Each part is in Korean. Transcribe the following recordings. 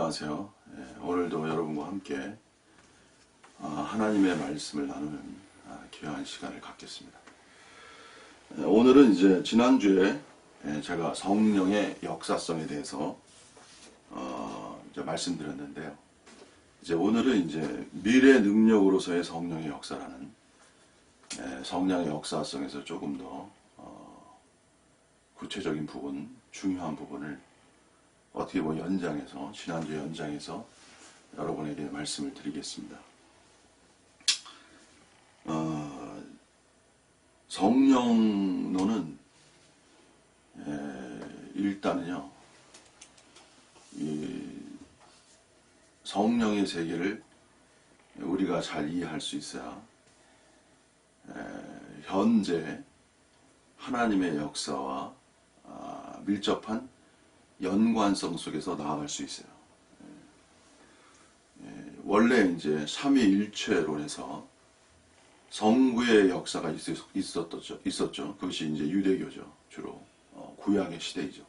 안녕하세요. 오늘도 여러분과 함께 하나님의 말씀을 나누는 귀한 시간을 갖겠습니다. 오늘은 이제 지난주에 제가 성령의 역사성에 대해서 이제 말씀드렸는데요. 이제 오늘은 이제 미래 능력으로서의 성령의 역사라는 성령의 역사성에서 조금 더 구체적인 부분, 중요한 부분을 어떻게 보면 연장해서, 지난주 연장해서 여러분에게 말씀을 드리겠습니다. 성령론은 일단은요, 이 성령의 세계를 우리가 잘 이해할 수 있어야 현재 하나님의 역사와 밀접한 연관성 속에서 나아갈 수 있어요. 원래 이제 삼위일체론에서 성부의 역사가 있었죠. 그것이 이제 유대교죠. 주로 구약의 시대이죠.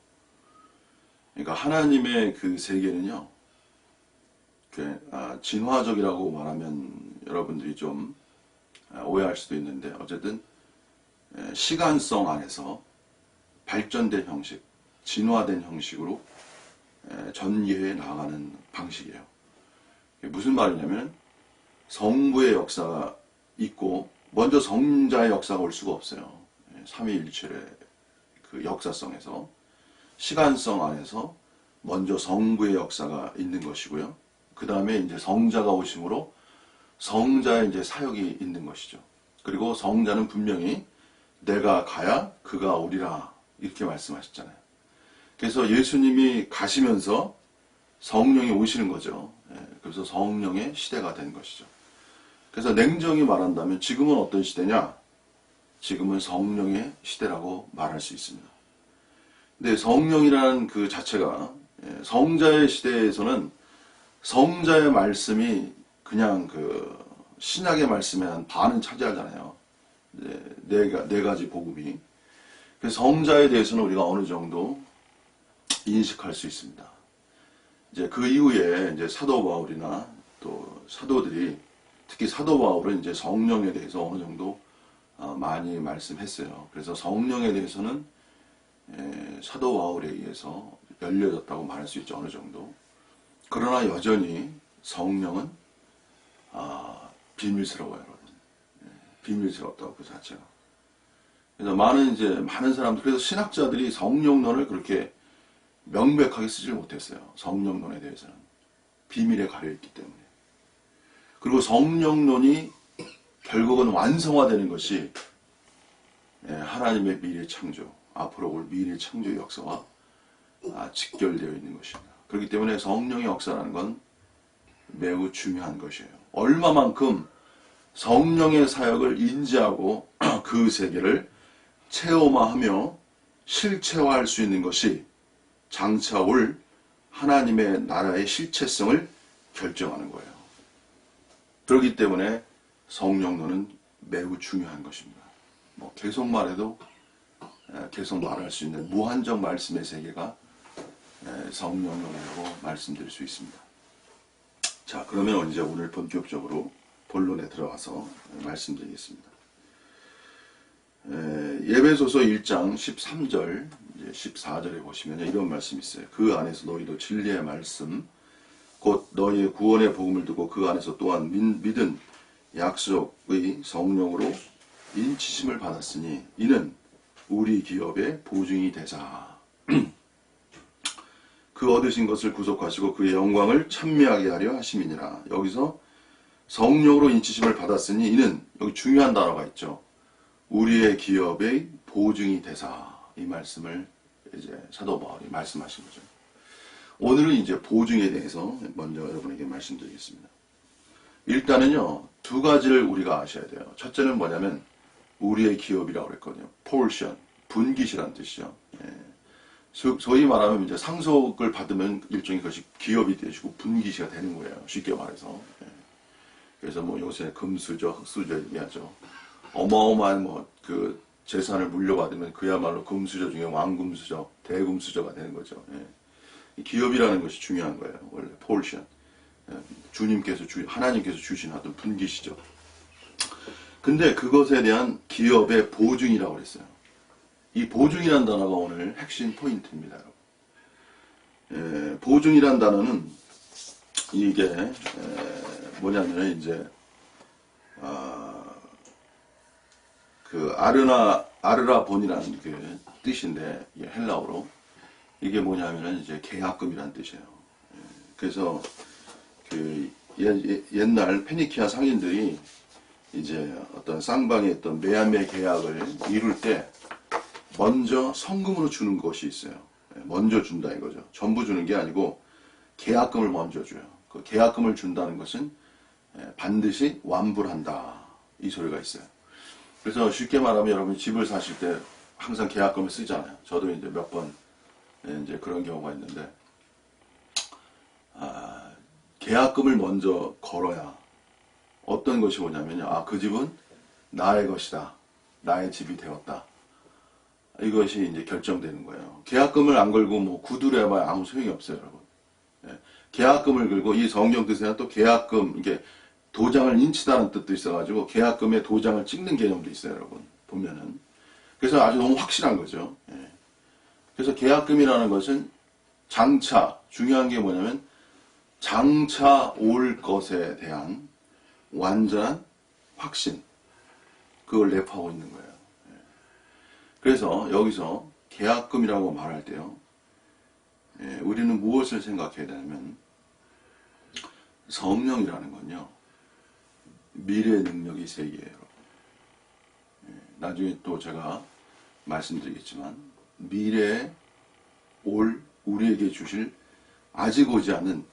그러니까 하나님의 그 세계는요, 진화적이라고 말하면 여러분들이 좀 오해할 수도 있는데, 어쨌든 시간성 안에서 발전된 형식, 진화된 형식으로 전개해 나가는 방식이에요. 무슨 말이냐면 성부의 역사가 있고 먼저 성자의 역사가 올 수가 없어요. 삼위일체의 그 역사성에서 시간성 안에서 먼저 성부의 역사가 있는 것이고요. 그 다음에 이제 성자가 오심으로 성자의 이제 사역이 있는 것이죠. 그리고 성자는 분명히 내가 가야 그가 오리라 이렇게 말씀하셨잖아요. 그래서 예수님이 가시면서 성령이 오시는 거죠. 그래서 성령의 시대가 된 것이죠. 그래서 냉정히 말한다면 지금은 어떤 시대냐? 지금은 성령의 시대라고 말할 수 있습니다. 근데 성령이라는 그 자체가 성자의 시대에서는 성자의 말씀이 그냥 그 신약의 말씀의 한 반은 차지하잖아요. 네 가지 복음이. 그래서 성자에 대해서는 우리가 어느 정도 인식할 수 있습니다. 이제 그 이후에 이제 사도 바울이나 또 사도들이, 특히 사도 바울은 이제 성령에 대해서 어느 정도 많이 말씀했어요. 그래서 성령에 대해서는 사도 바울에 의해서 열려졌다고 말할 수 있죠. 어느 정도. 그러나 여전히 성령은 비밀스러워요, 여러분. 비밀스럽다고 그 자체가. 그래서 많은 사람들, 그래서 신학자들이 성령론을 그렇게 명백하게 쓰질 못했어요. 성령론에 대해서는. 비밀에 가려있기 때문에. 그리고 성령론이 결국은 완성화되는 것이 하나님의 미래 창조, 앞으로 올 미래 창조 역사와 직결되어 있는 것입니다. 그렇기 때문에 성령의 역사라는 건 매우 중요한 것이에요. 얼마만큼 성령의 사역을 인지하고 그 세계를 체험화하며 실체화할 수 있는 것이 장차 올 하나님의 나라의 실체성을 결정하는 거예요. 그렇기 때문에 성령론은 매우 중요한 것입니다. 계속 말해도 계속 말할 수 있는 무한정 말씀의 세계가 성령론이라고 말씀드릴 수 있습니다. 자, 그러면 이제 오늘 본격적으로 본론에 들어가서 말씀드리겠습니다. 에베소서 1장 13절, 14절에 보시면 이런 말씀이 있어요. 그 안에서 너희도 진리의 말씀, 곧 너희의 구원의 복음을 듣고 그 안에서 또한 믿은 약속의 성령으로 인치심을 받았으니 이는 우리 기업의 보증이 되사. 그 얻으신 것을 구속하시고 그의 영광을 찬미하게 하려 하심이니라. 여기서 성령으로 인치심을 받았으니 이는, 여기 중요한 단어가 있죠. 우리의 기업의 보증이 되사. 이 말씀을 이제 사도 바울이 말씀하신 거죠. 오늘은 이제 보증에 대해서 먼저 여러분에게 말씀드리겠습니다. 일단은요, 두 가지를 우리가 아셔야 돼요. 첫째는 뭐냐면 우리의 기업이라고 그랬거든요. portion, 분깃이라는 뜻이죠. 소위 말하면 이제 상속을 받으면 일종의 것이 기업이 되시고 분깃이 되는 거예요. 쉽게 말해서. 그래서 요새 금수저, 흑수저 얘기하죠. 어마어마한 그 재산을 물려받으면 그야말로 금수저 중에 왕금수저, 대금수저가 되는 거죠. 기업이라는 것이 중요한 거예요. 원래 portion. 주님께서 하나님께서 주신 어떤 분기시죠. 근데 그것에 대한 기업의 보증이라고 그랬어요. 이 보증이라는 단어가 오늘 핵심 포인트입니다. 보증이라는 단어는 이게 뭐냐면 이제 그 아르라본이라는 그 뜻인데 헬라어로 이게 뭐냐면은 이제 계약금이라는 뜻이에요. 그래서 그 옛날 페니키아 상인들이 이제 어떤 쌍방의 어떤 매매 계약을 이룰 때 먼저 성금으로 주는 것이 있어요. 먼저 준다 이거죠. 전부 주는 게 아니고 계약금을 먼저 줘요. 그 계약금을 준다는 것은 반드시 완부를 한다. 이 소리가 있어요. 그래서 쉽게 말하면 여러분이 집을 사실 때 항상 계약금을 쓰잖아요. 저도 이제 몇 번 이제 그런 경우가 있는데, 계약금을 먼저 걸어야 어떤 것이 오냐면요. 그 집은 나의 것이다. 나의 집이 되었다. 이것이 이제 결정되는 거예요. 계약금을 안 걸고 뭐 구두를 해봐야 아무 소용이 없어요, 여러분. 계약금을 걸고 이 성경 뜻에는 또 계약금, 이게 도장을 인치다는 뜻도 있어가지고 계약금에 도장을 찍는 개념도 있어요, 여러분. 보면은. 그래서 아주 너무 확실한 거죠. 그래서 계약금이라는 것은 장차, 중요한 게 뭐냐면 장차 올 것에 대한 완전한 확신, 그걸 내포하고 있는 거예요. 그래서 여기서 계약금이라고 말할 때요, 우리는 무엇을 생각해야 되냐면 성령이라는 건요, 미래의 능력이 세계예요. 나중에 또 제가 말씀드리겠지만 미래에 올 우리에게 주실 아직 오지 않은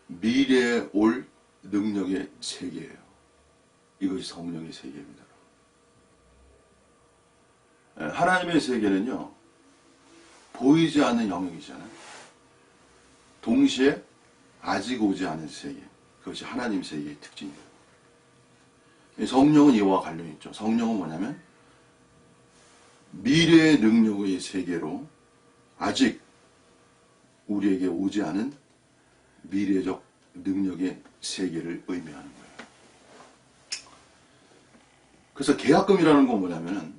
미래에 올 능력의 세계예요. 이것이 성령의 세계입니다. 하나님의 세계는요, 보이지 않는 영역이잖아요. 동시에 아직 오지 않은 세계, 그것이 하나님 세계의 특징이에요. 성령은 이와 관련이 있죠. 성령은 뭐냐면 미래의 능력의 세계로 아직 우리에게 오지 않은 미래적 능력의 세계를 의미하는 거예요. 그래서 계약금이라는 건 뭐냐면은,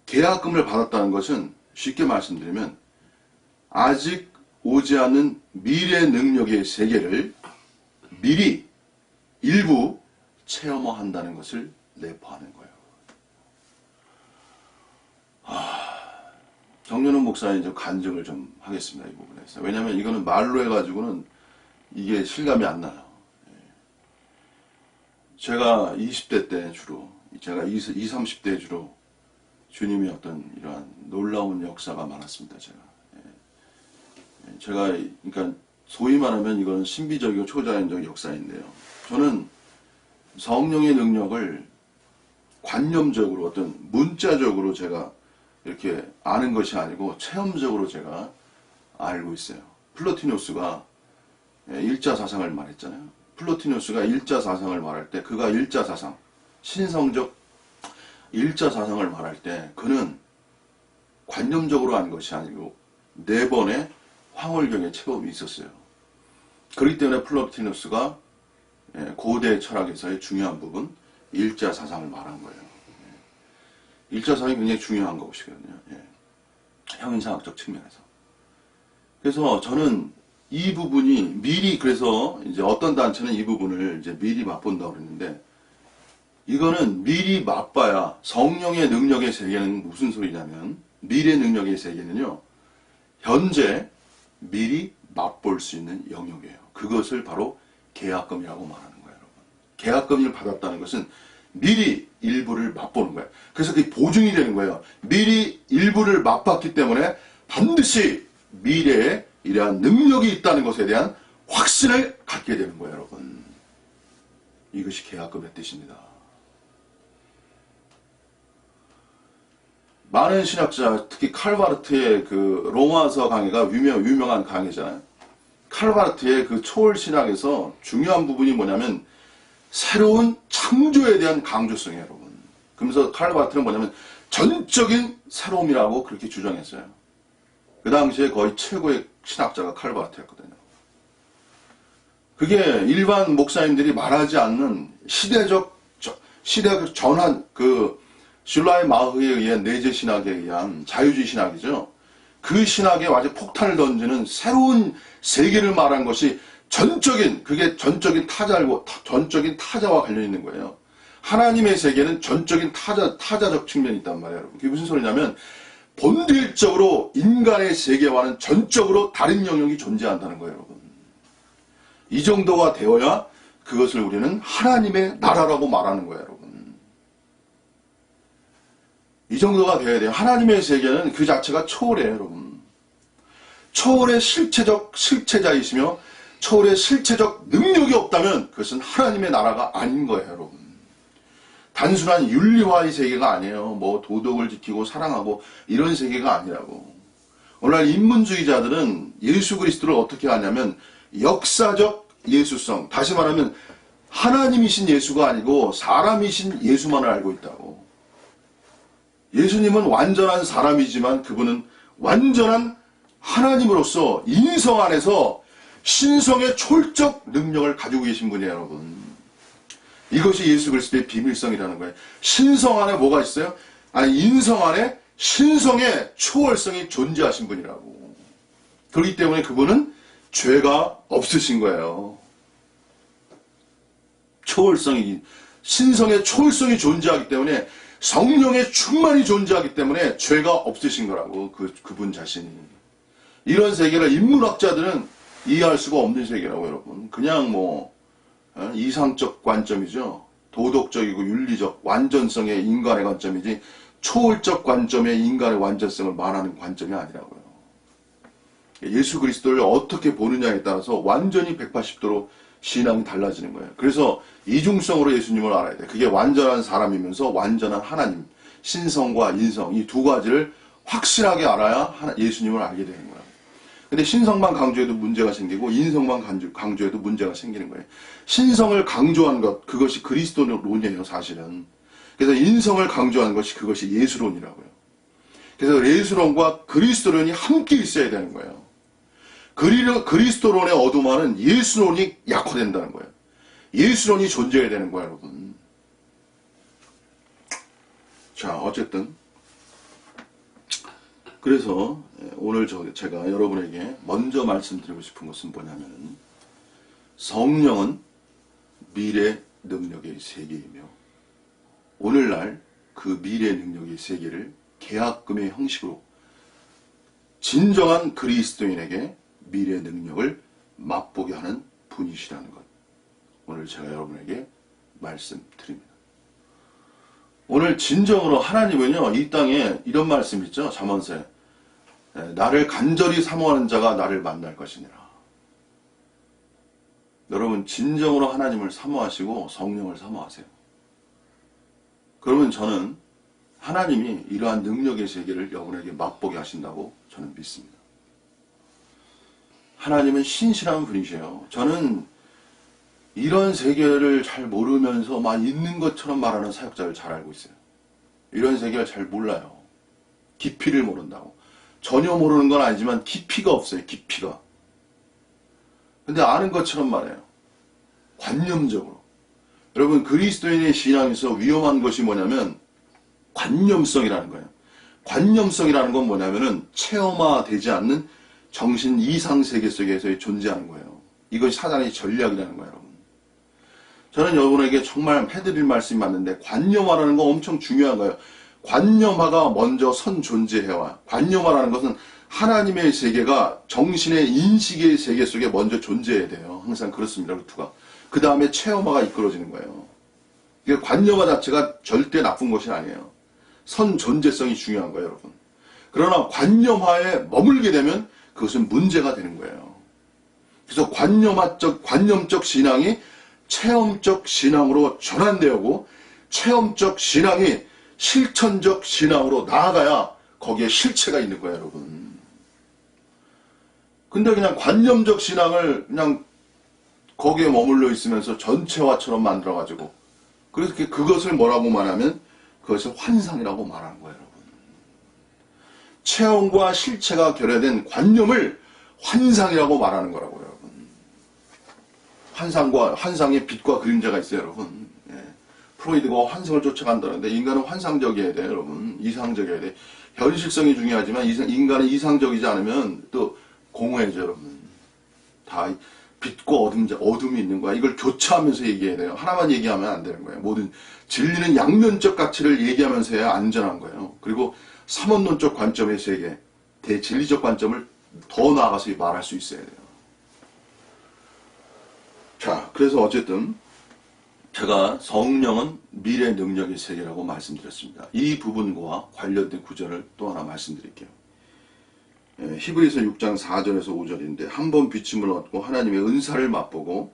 계약금을 받았다는 것은 쉽게 말씀드리면 아직 오지 않은 미래 능력의 세계를 미리 일부 체험한다는 것을 내포하는 거예요. 정연훈 목사님 좀 간증을 좀 하겠습니다. 이 부분에서. 왜냐하면 이거는 말로 해가지고는 이게 실감이 안 나요. 제가 20대 때 주로, 제가 20, 30대 주로 주님의 어떤 이러한 놀라운 역사가 많았습니다. 제가 그러니까 소위 말하면 이건 신비적이고 초자연적 역사인데요. 저는 성령의 능력을 관념적으로 어떤 문자적으로 제가 이렇게 아는 것이 아니고 체험적으로 제가 알고 있어요. 플로티누스가 일자 사상을 말했잖아요. 플로티누스가 일자 사상을 말할 때, 그가 일자 사상, 신성적 일자 사상을 말할 때 그는 관념적으로 한 것이 아니고 4번의 황홀경의 체험이 있었어요. 그렇기 때문에 플로티누스가 고대 철학에서의 중요한 부분, 일자 사상을 말한 거예요. 일자 사상이 굉장히 중요한 것이거든요. 형인상학적 측면에서. 그래서 저는 이 부분이 미리, 그래서 이제 어떤 단체는 이 부분을 이제 미리 맛본다고 그랬는데, 이거는 미리 맛봐야, 성령의 능력의 세계는 무슨 소리냐면, 미래 능력의 세계는요, 현재 미리 맛볼 수 있는 영역이에요. 그것을 바로 계약금이라고 말하는 거예요, 여러분. 계약금을 받았다는 것은 미리 일부를 맛보는 거예요. 그래서 그게 보증이 되는 거예요. 미리 일부를 맛봤기 때문에 반드시 미래에 이러한 능력이 있다는 것에 대한 확신을 갖게 되는 거예요, 여러분. 이것이 계약금의 뜻입니다. 많은 신학자, 특히 칼바르트의 그 로마서 강해가 유명한 강해잖아요. 칼바르트의 그 초월 신학에서 중요한 부분이 뭐냐면 새로운 창조에 대한 강조성이에요, 여러분. 그러면서 칼바르트는 뭐냐면 전적인 새로움이라고 그렇게 주장했어요. 그 당시에 거의 최고의 신학자가 칼바르트였거든요. 그게 일반 목사님들이 말하지 않는 시대적 전환, 슐라이 마흐에 의한 내재 신학에 의한 자유주의 신학이죠. 그 신학에 완전 폭탄을 던지는 새로운 세계를 말한 것이 그게 전적인 타자와 관련 있는 거예요. 하나님의 세계는 전적인 타자적 측면이 있단 말이에요, 여러분. 그게 무슨 소리냐면, 본질적으로 인간의 세계와는 전적으로 다른 영역이 존재한다는 거예요, 여러분. 이 정도가 되어야 그것을 우리는 하나님의 나라라고 말하는 거예요, 여러분. 이 정도가 되어야 돼요. 하나님의 세계는 그 자체가 초월해요, 여러분. 초월의 실체자이시며 초월의 실체적 능력이 없다면 그것은 하나님의 나라가 아닌 거예요, 여러분. 단순한 윤리화의 세계가 아니에요. 뭐 도덕을 지키고 사랑하고 이런 세계가 아니라고. 오늘날 인문주의자들은 예수 그리스도를 어떻게 하냐면 역사적 예수성, 다시 말하면 하나님이신 예수가 아니고 사람이신 예수만을 알고 있다고. 예수님은 완전한 사람이지만 그분은 완전한 하나님으로서 인성 안에서 신성의 초월적 능력을 가지고 계신 분이에요, 여러분. 이것이 예수 그리스도의 비밀성이라는 거예요. 신성 안에 뭐가 있어요? 아니, 인성 안에 신성의 초월성이 존재하신 분이라고. 그렇기 때문에 그분은 죄가 없으신 거예요. 신성의 초월성이 존재하기 때문에 성령의 충만이 존재하기 때문에 죄가 없으신 거라고, 그분 자신이. 이런 세계를 인문학자들은 이해할 수가 없는 세계라고, 여러분. 그냥 이상적 관점이죠. 도덕적이고 윤리적 완전성의 인간의 관점이지 초월적 관점의 인간의 완전성을 말하는 관점이 아니라고요. 예수 그리스도를 어떻게 보느냐에 따라서 완전히 180도로 신앙이 달라지는 거예요. 그래서 이중성으로 예수님을 알아야 돼요. 그게 완전한 사람이면서 완전한 하나님, 신성과 인성, 이 두 가지를 확실하게 알아야 예수님을 알게 되는 거예요. 근데 신성만 강조해도 문제가 생기고 인성만 강조해도 문제가 생기는 거예요. 신성을 강조한 것, 그것이 그리스도론이에요, 사실은. 그래서 인성을 강조한 것이 그것이 예수론이라고요. 그래서 예수론과 그리스도론이 함께 있어야 되는 거예요. 그리스도론의 어둠화는 예수론이 약화된다는 거예요. 예수론이 존재해야 되는 거예요, 여러분. 자, 어쨌든 그래서 오늘 제가 여러분에게 먼저 말씀드리고 싶은 것은 뭐냐면, 성령은 미래 능력의 세계이며 오늘날 그 미래 능력의 세계를 계약금의 형식으로 진정한 그리스도인에게 미래 능력을 맛보게 하는 분이시라는 것, 오늘 제가 여러분에게 말씀드립니다. 오늘 진정으로 하나님은요, 이 땅에 이런 말씀 있죠, 잠언서에. 나를 간절히 사모하는 자가 나를 만날 것이니라. 여러분, 진정으로 하나님을 사모하시고 성령을 사모하세요. 그러면 저는 하나님이 이러한 능력의 세계를 여러분에게 맛보게 하신다고 저는 믿습니다. 하나님은 신실한 분이세요. 저는 이런 세계를 잘 모르면서 막 있는 것처럼 말하는 사역자를 잘 알고 있어요. 이런 세계를 잘 몰라요. 깊이를 모른다고. 전혀 모르는 건 아니지만 깊이가 없어요. 깊이가. 근데 아는 것처럼 말해요. 관념적으로. 여러분, 그리스도인의 신앙에서 위험한 것이 뭐냐면 관념성이라는 거예요. 관념성이라는 건 뭐냐면은 체험화되지 않는 정신 이상 세계 속에서 존재하는 거예요. 이것이 사단의 전략이라는 거예요, 여러분. 저는 여러분에게 정말 해드릴 말씀이 맞는데, 관념화라는 건 엄청 중요한 거예요. 관념화가 먼저 선 존재해와, 관념화라는 것은 하나님의 세계가 정신의 인식의 세계 속에 먼저 존재해야 돼요. 항상 그렇습니다, 루트가. 그 다음에 체험화가 이끌어지는 거예요. 이게 관념화 자체가 절대 나쁜 것이 아니에요. 선 존재성이 중요한 거예요, 여러분. 그러나 관념화에 머물게 되면 그것은 문제가 되는 거예요. 그래서 관념적 신앙이 체험적 신앙으로 전환되고, 체험적 신앙이 실천적 신앙으로 나아가야 거기에 실체가 있는 거예요, 여러분. 근데 그냥 관념적 신앙을 그냥 거기에 머물러 있으면서 전체화처럼 만들어가지고, 그래서 그것을 뭐라고 말하면 그것을 환상이라고 말하는 거예요, 여러분. 체험과 실체가 결여된 관념을 환상이라고 말하는 거라고요, 여러분. 환상의 빛과 그림자가 있어요, 여러분. 예. 프로이드가 환상을 쫓아간다는데 인간은 환상적이어야 돼요, 여러분. 이상적이어야 돼. 현실성이 중요하지만 인간은 이상적이지 않으면 또 공허해져, 여러분. 다 빛과 어둠이 있는 거야. 이걸 교차하면서 얘기해야 돼요. 하나만 얘기하면 안 되는 거예요. 모든 진리는 양면적 가치를 얘기하면서 해야 안전한 거예요. 그리고 삼원론적 관점에서에게 대진리적 관점을 더 나아가서 말할 수 있어야 돼요. 자, 그래서 어쨌든 제가 성령은 미래 능력의 세계라고 말씀드렸습니다. 이 부분과 관련된 구절을 또 하나 말씀드릴게요. 히브리서 6장 4절에서 5절인데 한 번 비침을 얻고 하나님의 은사를 맛보고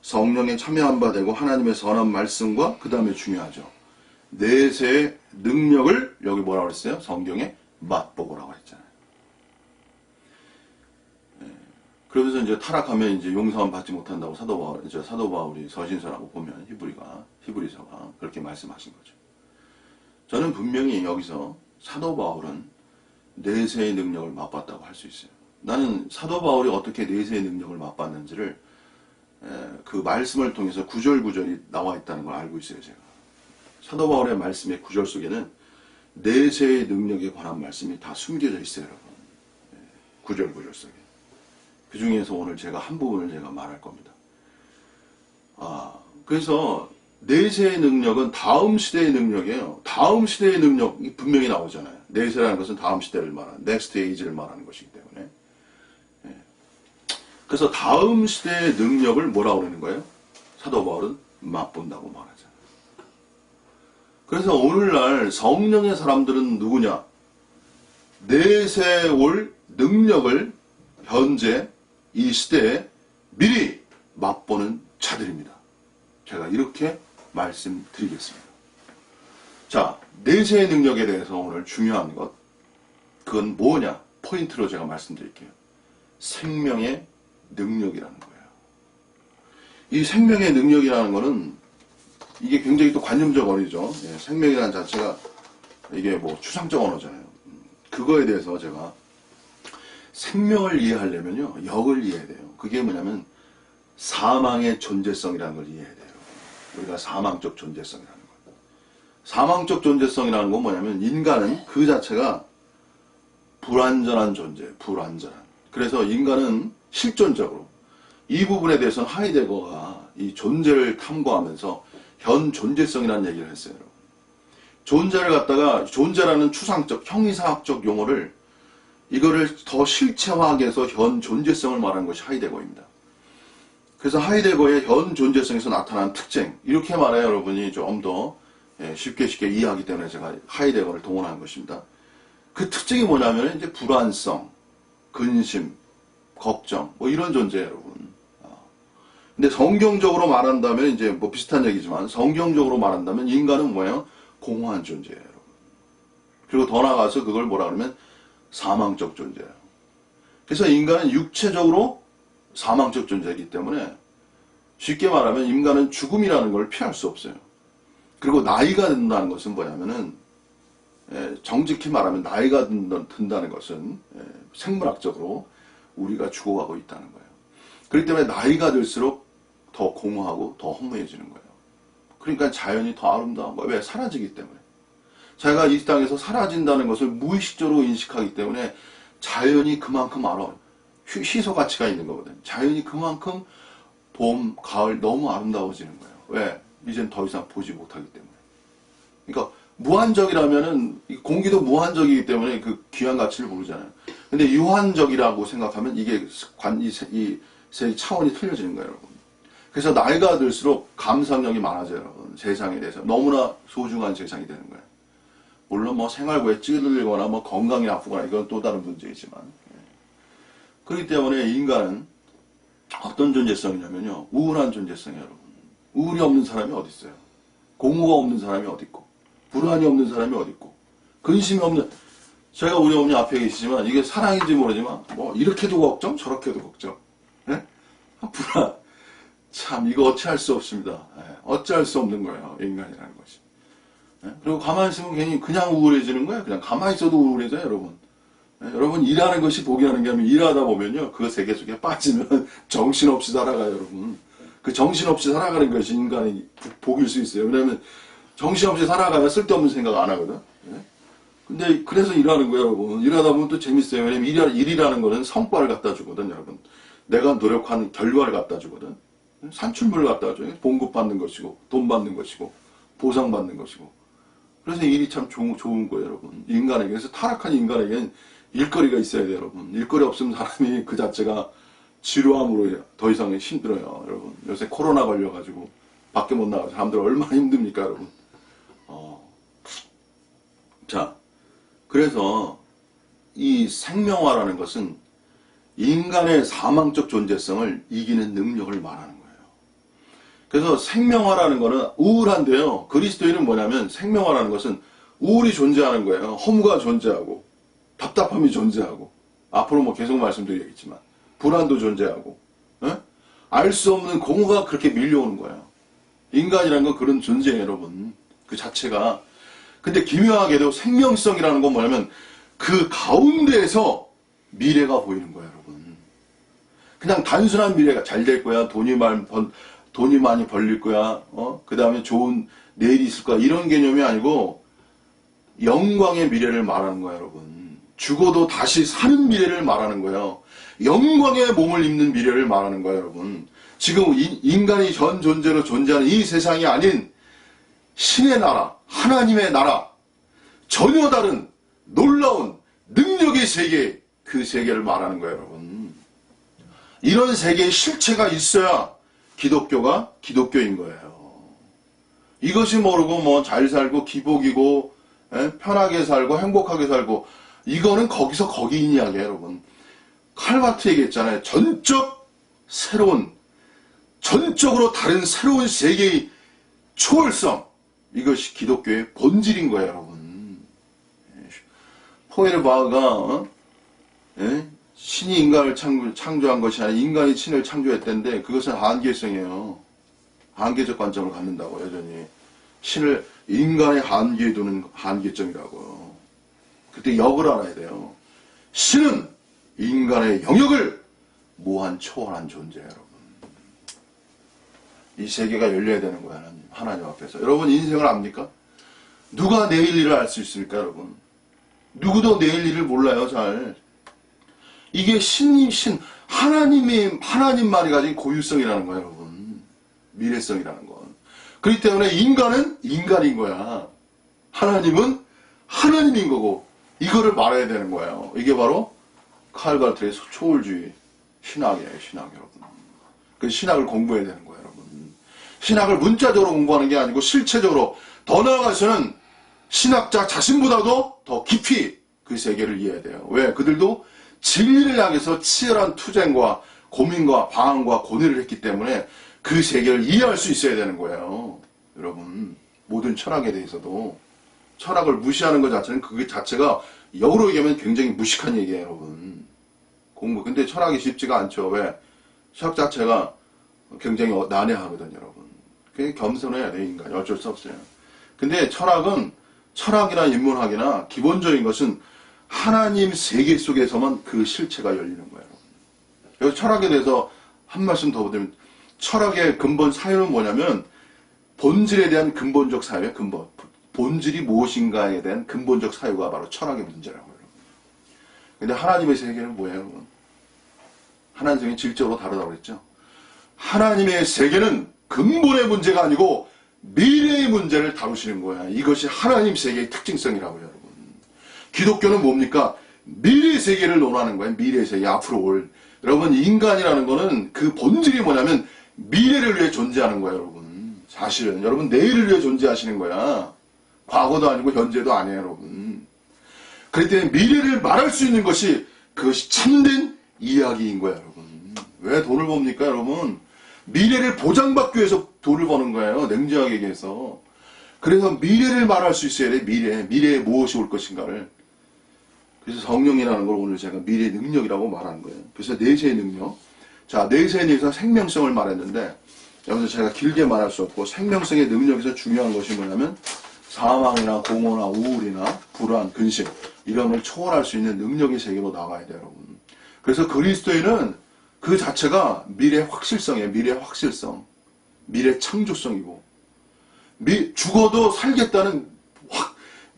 성령에 참여한 바 되고 하나님의 선한 말씀과 그 다음에 중요하죠. 내세의 능력을 여기 뭐라고 그랬어요? 성경에 맛보고라고 했잖아요. 그러면서 이제 타락하면 이제 용서함 받지 못한다고 사도 바울이 서신서라고 보면 히브리서가 그렇게 말씀하신 거죠. 저는 분명히 여기서 사도 바울은 내세의 능력을 맛봤다고 할 수 있어요. 나는 사도 바울이 어떻게 내세의 능력을 맛봤는지를 그 말씀을 통해서 구절구절이 나와 있다는 걸 알고 있어요, 제가. 사도 바울의 말씀의 구절 속에는 내세의 능력에 관한 말씀이 다 숨겨져 있어요, 여러분. 구절 속에. 그 중에서 오늘 제가 한 부분을 제가 말할 겁니다. 그래서 내세의 능력은 다음 시대의 능력이에요. 다음 시대의 능력이 분명히 나오잖아요. 내세라는 것은 다음 시대를 말하는, next age를 말하는 것이기 때문에. 그래서 다음 시대의 능력을 뭐라고 그러는 거예요? 사도 바울은 맛본다고 말하잖아요. 그래서 오늘날 성령의 사람들은 누구냐? 내세 올 능력을 현재 이 시대에 미리 맛보는 자들입니다. 제가 이렇게 말씀드리겠습니다. 자, 내세의 능력에 대해서 오늘 중요한 것, 그건 뭐냐? 포인트로 제가 말씀드릴게요. 생명의 능력이라는 거예요. 이 생명의 능력이라는 거는 이게 굉장히 또 관념적 언어죠. 생명이라는 자체가 이게 뭐 추상적 언어잖아요. 그거에 대해서 제가 생명을 이해하려면요, 역을 이해해야 돼요. 그게 뭐냐면 사망의 존재성이라는 걸 이해해야 돼요. 우리가 사망적 존재성이라는 거. 사망적 존재성이라는 건 뭐냐면 인간은 그 자체가 불완전한 존재예요. 불완전한. 그래서 인간은 실존적으로 이 부분에 대해서는 하이데거가 이 존재를 탐구하면서 현 존재성이라는 얘기를 했어요. 존재를 갖다가 존재라는 추상적 형이상학적 용어를 이거를 더 실체화하게 해서 현 존재성을 말하는 것이 하이데거입니다. 그래서 하이데거의 현 존재성에서 나타난 특징, 이렇게 말해야 여러분이 좀 더 쉽게 이해하기 때문에 제가 하이데거를 동원한 것입니다. 그 특징이 뭐냐면 이제 불안성, 근심, 걱정, 뭐 이런 존재예요, 여러분. 근데 성경적으로 말한다면 이제 뭐 비슷한 얘기지만 성경적으로 말한다면 인간은 뭐예요? 공허한 존재예요, 여러분. 그리고 더 나아가서 그걸 뭐라 그러면 사망적 존재예요. 그래서 인간은 육체적으로 사망적 존재이기 때문에 쉽게 말하면 인간은 죽음이라는 걸 피할 수 없어요. 그리고 나이가 든다는 것은 뭐냐면은 정직히 말하면 나이가 든다는 것은 생물학적으로 우리가 죽어가고 있다는 거예요. 그렇기 때문에 나이가 들수록 더 공허하고 더 허무해지는 거예요. 그러니까 자연이 더 아름다운 거예요. 왜? 사라지기 때문에. 자기가 이 땅에서 사라진다는 것을 무의식적으로 인식하기 때문에 자연이 그만큼 희소 가치가 있는 거거든요. 자연이 그만큼 봄, 가을 너무 아름다워지는 거예요. 왜? 이젠 더 이상 보지 못하기 때문에. 그러니까 무한적이라면은 공기도 무한적이기 때문에 그 귀한 가치를 모르잖아요. 근데 유한적이라고 생각하면 이게 이 차원이 틀려지는 거예요, 여러분. 그래서 나이가 들수록 감상력이 많아져요, 여러분. 세상에 대해서 너무나 소중한 세상이 되는 거예요. 물론 뭐 생활고에 찌들거나 뭐 건강이 나쁘거나 이건 또 다른 문제이지만. 그렇기 때문에 인간은 어떤 존재성이냐면요, 우울한 존재성이에요, 여러분. 우울이 없는 사람이 어디 있어요? 공허가 없는 사람이 어디 있고, 불안이 없는 사람이 어디 있고, 근심이 없는. 제가 우리 어머니 앞에 계시지만 이게 사랑인지 모르지만 뭐 이렇게도 걱정, 저렇게도 걱정. 네? 불안. 참 이거 어찌할 수 없습니다. 어찌할 수 없는 거예요, 인간이라는 것이. 그리고 가만히 있으면 괜히 그냥 우울해지는 거예요. 그냥 가만히 있어도 우울해져요, 여러분. 여러분, 일하는 것이 복이 하는 게 아니면 일하다 보면요, 그 세계 속에 빠지면 정신없이 살아가요, 여러분. 그 정신없이 살아가는 것이 인간의 복일 수 있어요. 왜냐면 정신없이 살아가야 쓸데없는 생각 안 하거든. 근데 그래서 일하는 거예요, 여러분. 일하다 보면 또 재밌어요. 왜냐면 일이라는 거는 성과를 갖다 주거든, 여러분. 내가 노력한 결과를 갖다 주거든. 산출물을 갖다 줘요. 봉급 받는 것이고, 돈 받는 것이고, 보상 받는 것이고. 그래서 일이 참 좋은 거예요, 여러분. 인간에게. 그래서 타락한 인간에게는 일거리가 있어야 돼요, 여러분. 일거리 없으면 사람이 그 자체가 지루함으로 더 이상 힘들어요, 여러분. 요새 코로나 걸려가지고 밖에 못 나가서 사람들 얼마나 힘듭니까, 여러분. 자, 그래서 이 생명화라는 것은 인간의 사망적 존재성을 이기는 능력을 말하는 거예요. 그래서 생명화라는 것은 우울한데요. 그리스도인은 뭐냐면 생명화라는 것은 우울이 존재하는 거예요. 허무가 존재하고 답답함이 존재하고 앞으로 뭐 계속 말씀드리겠지만 불안도 존재하고 알 수 없는 공허가 그렇게 밀려오는 거예요. 인간이라는 건 그런 존재예요, 여러분. 그 자체가. 근데 기묘하게도 생명성이라는 건 뭐냐면 그 가운데에서 미래가 보이는 거예요, 여러분. 그냥 단순한 미래가 잘 될 거야, 돈이 많이 벌릴 거야, 그 다음에 좋은 내일이 있을 거야, 이런 개념이 아니고 영광의 미래를 말하는 거예요, 여러분. 죽어도 다시 사는 미래를 말하는 거예요. 영광의 몸을 입는 미래를 말하는 거예요, 여러분. 지금 인간이 전 존재로 존재하는 이 세상이 아닌 신의 나라, 하나님의 나라, 전혀 다른 놀라운 능력의 세계, 그 세계를 말하는 거예요, 여러분. 이런 세계의 실체가 있어야 기독교가 기독교인 거예요. 이것이 모르고 뭐 잘 살고 기복이고 편하게 살고 행복하게 살고, 이거는 거기서 거기인 이야기예요, 여러분. 칼마트 얘기했잖아요. 전적으로 다른 새로운 세계의 초월성, 이것이 기독교의 본질인 거예요, 여러분. 포에르바흐가 신이 인간을 창조한 것이 아니라 인간이 신을 창조했다는데, 그것은 한계성이에요. 한계적 관점을 갖는다고, 여전히. 신을 인간의 한계에 두는 한계점이라고요. 그때 역을 알아야 돼요. 신은 인간의 영역을 무한 초월한 존재예요, 여러분. 이 세계가 열려야 되는 거야, 하나님 앞에서. 여러분, 인생을 압니까? 누가 내일 일을 알 수 있습니까, 여러분? 누구도 내일 일을 몰라요, 잘. 이게 하나님만이 가진 고유성이라는 거예요, 여러분. 미래성이라는 건. 그렇기 때문에 인간은 인간인 거야. 하나님은 하나님인 거고, 이거를 말해야 되는 거예요. 이게 바로 칼발트의 초월주의 신학이에요, 신학, 여러분. 그 신학을 공부해야 되는 거예요, 여러분. 신학을 문자적으로 공부하는 게 아니고 실체적으로, 더 나아가서는 신학자 자신보다도 더 깊이 그 세계를 이해해야 돼요. 왜? 그들도 진리를 향해서 치열한 투쟁과 고민과 방황과 고뇌를 했기 때문에 그 세계를 이해할 수 있어야 되는 거예요. 여러분, 모든 철학에 대해서도 철학을 무시하는 것 자체는 그 자체가 역으로 얘기하면 굉장히 무식한 얘기예요, 여러분. 근데 철학이 쉽지가 않죠. 왜? 철학 자체가 굉장히 난해하거든요, 여러분. 그게 겸손해야 돼, 인간이. 어쩔 수 없어요. 근데 철학이나 인문학이나 기본적인 것은 하나님 세계 속에서만 그 실체가 열리는 거예요. 그래서 철학에 대해서 한 말씀 더 드리면, 철학의 근본 사유는 뭐냐면 본질에 대한 근본적 사유예요. 본질이 무엇인가에 대한 근본적 사유가 바로 철학의 문제라고요. 근데 하나님의 세계는 뭐예요, 여러분? 하나님의 세계는 질적으로 다르다고 그랬죠. 하나님의 세계는 근본의 문제가 아니고 미래의 문제를 다루시는 거야. 이것이 하나님 세계의 특징성이라고요, 여러분. 기독교는 뭡니까? 미래 세계를 논하는 거예요. 미래 세계, 앞으로 올. 여러분, 인간이라는 거는 그 본질이 뭐냐면 미래를 위해 존재하는 거예요, 여러분. 사실은 여러분, 내일을 위해 존재하시는 거야. 과거도 아니고 현재도 아니에요, 여러분. 그렇기 때문에 미래를 말할 수 있는 것이, 그것이 참된 이야기인 거예요, 여러분. 왜 돈을 법니까, 여러분? 미래를 보장받기 위해서 돈을 버는 거예요, 냉정하게 얘기해서. 그래서 미래를 말할 수 있어야 돼, 미래에 무엇이 올 것인가를. 그래서 성령이라는 걸 오늘 제가 미래의 능력이라고 말하는 거예요. 그래서 내세의 능력. 자, 내세에 대해서 생명성을 말했는데, 여기서 제가 길게 말할 수 없고, 생명성의 능력에서 중요한 것이 뭐냐면 사망이나 공허나 우울이나 불안, 근심 이런 걸 초월할 수 있는 능력의 세계로 나가야 돼요, 여러분. 그래서 그리스도인은 그 자체가 미래 확실성이에요. 미래 확실성. 미래 창조성이고 죽어도 살겠다는